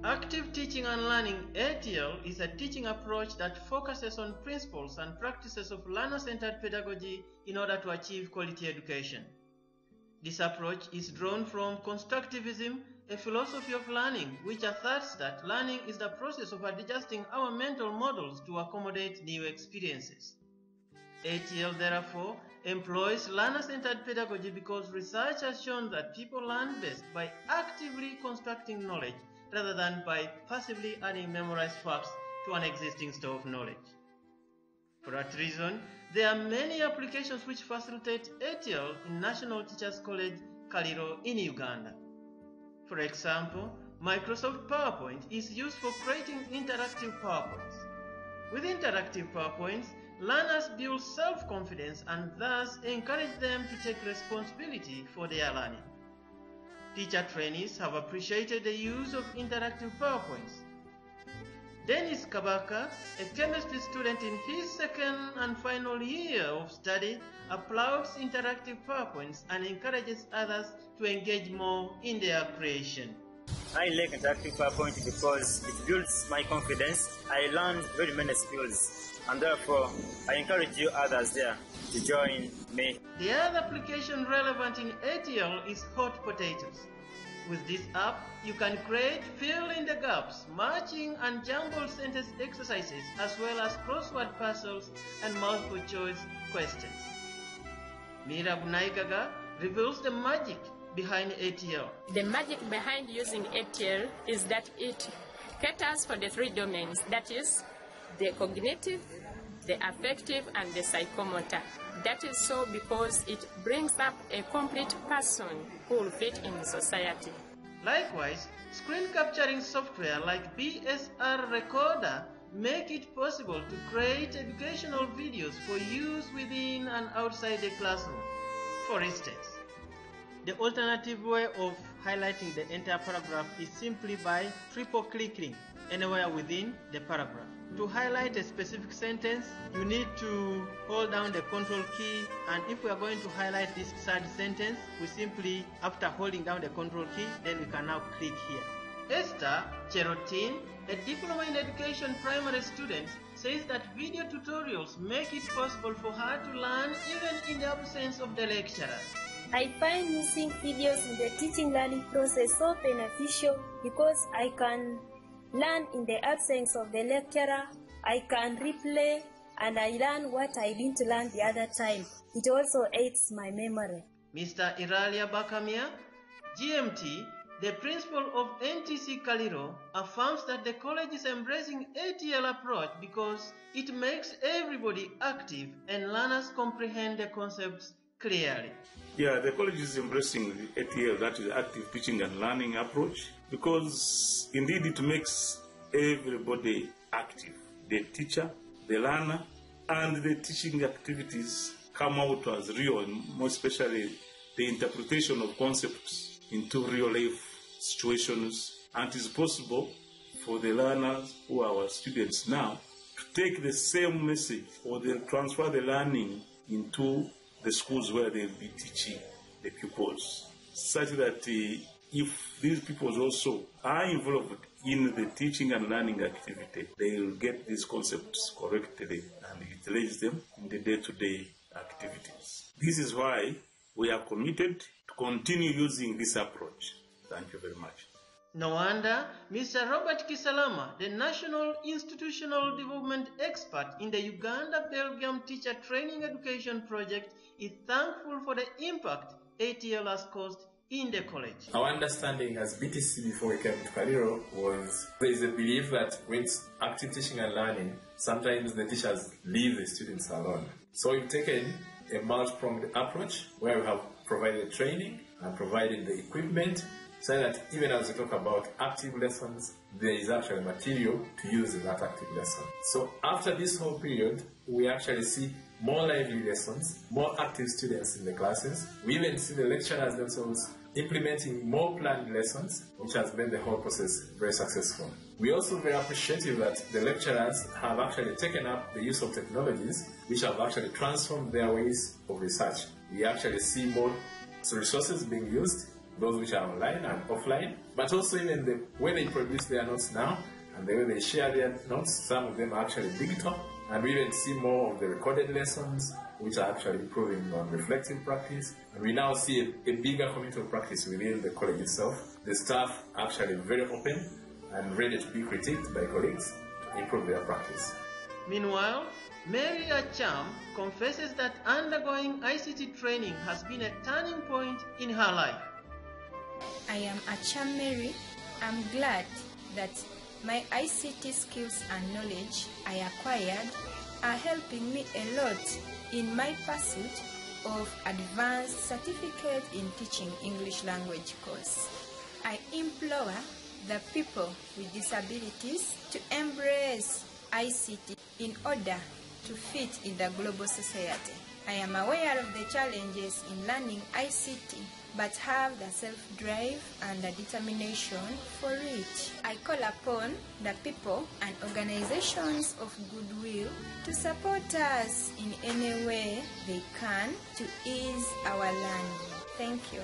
Active teaching and learning (ATL) is a teaching approach that focuses on principles and practices of learner-centered pedagogy in order to achieve quality education. This approach is drawn from constructivism, a philosophy of learning which asserts that learning is the process of adjusting our mental models to accommodate new experiences. ATL therefore employs learner-centered pedagogy because research has shown that people learn best by actively constructing knowledge rather than by passively adding memorized facts to an existing store of knowledge. For that reason, there are many applications which facilitate ATL in National Teachers College Kaliro in Uganda. For example, Microsoft PowerPoint is used for creating interactive PowerPoints. With interactive PowerPoints, learners build self-confidence and thus encourage them to take responsibility for their learning. Teacher trainees have appreciated the use of interactive PowerPoints. Dennis Kabaka, a chemistry student in his second and final year of study, applauds interactive PowerPoints and encourages others to engage more in their creation. I like interactive PowerPoint because it builds my confidence. I learned very many skills, and therefore I encourage you others there to join me. The other application relevant in ATL is hot potatoes. With this app, you can create fill in the gaps, matching and jumbled sentence exercises, as well as crossword puzzles and multiple choice questions. Mira Bunaikaga reveals the magic behind ATL. The magic behind using ATL is that it caters for the three domains, that is, the cognitive, the affective, and the psychomotor. That is so because it brings up a complete person who will fit in society. Likewise, screen capturing software like BSR Recorder make it possible to create educational videos for use within and outside the classroom. For instance, the alternative way of highlighting the entire paragraph is simply by triple-clicking anywhere within the paragraph. To highlight a specific sentence, you need to hold down the control key, and if we are going to highlight this third sentence, we simply, after holding down the control key, then we can now click here. Esther Cherotin, a diploma in education primary student, says that video tutorials make it possible for her to learn even in the absence of the lecturer. I find using videos in the teaching learning process so beneficial because I can learn in the absence of the lecturer. I can replay and I learn what I didn't learn the other time. It also aids my memory. Mr. Iralia Bakamia, GMT, the principal of NTC Kaliro, affirms that the college is embracing ATL approach because it makes everybody active and learners comprehend the concepts clearly. Yeah, the college is embracing the ATL, that is active teaching and learning approach, because indeed it makes everybody active. The teacher, the learner, and the teaching activities come out as real, and more especially the interpretation of concepts into real life situations. And it is possible for the learners who are our students now to take the same message or they transfer the learning into the schools where they'll be teaching the pupils, such that if these pupils also are involved in the teaching and learning activity, they will get these concepts correctly and utilize them in the day-to-day activities. This is why we are committed to continue using this approach. Thank you very much. No wonder Mr. Robert Kisalama, the National Institutional Development Expert in the Uganda-Belgium Teacher Training Education Project, is thankful for the impact ATL has caused in the college. Our understanding as BTC before we came to Kaliro was there is a belief that when it's active teaching and learning, sometimes the teachers leave the students alone. So we've taken a multi-pronged approach where we have provided training and provided the equipment, so that even as we talk about active lessons, there is actually material to use in that active lesson. So after this whole period, we actually see more lively lessons, more active students in the classes. We even see the lecturers themselves implementing more planned lessons, which has made the whole process very successful. We are also very appreciative that the lecturers have actually taken up the use of technologies, which have actually transformed their ways of research. We actually see more resources being used, those which are online and offline, but also even the way they produce their notes now and the way they share their notes. Some of them are actually digital, and we even see more of the recorded lessons, which are actually improving on reflective practice. And we now see a bigger community of practice within the college itself. The staff are actually very open and ready to be critiqued by colleagues to improve their practice. Meanwhile, Mary Acham confesses that undergoing ICT training has been a turning point in her life. I am Acham Mary. I'm glad that my ICT skills and knowledge I acquired are helping me a lot in my pursuit of advanced certificate in teaching English language course. I implore the people with disabilities to embrace ICT in order to fit in the global society. I am aware of the challenges in learning ICT, but have the self-drive and the determination for it. I call upon the people and organizations of goodwill to support us in any way they can to ease our learning. Thank you.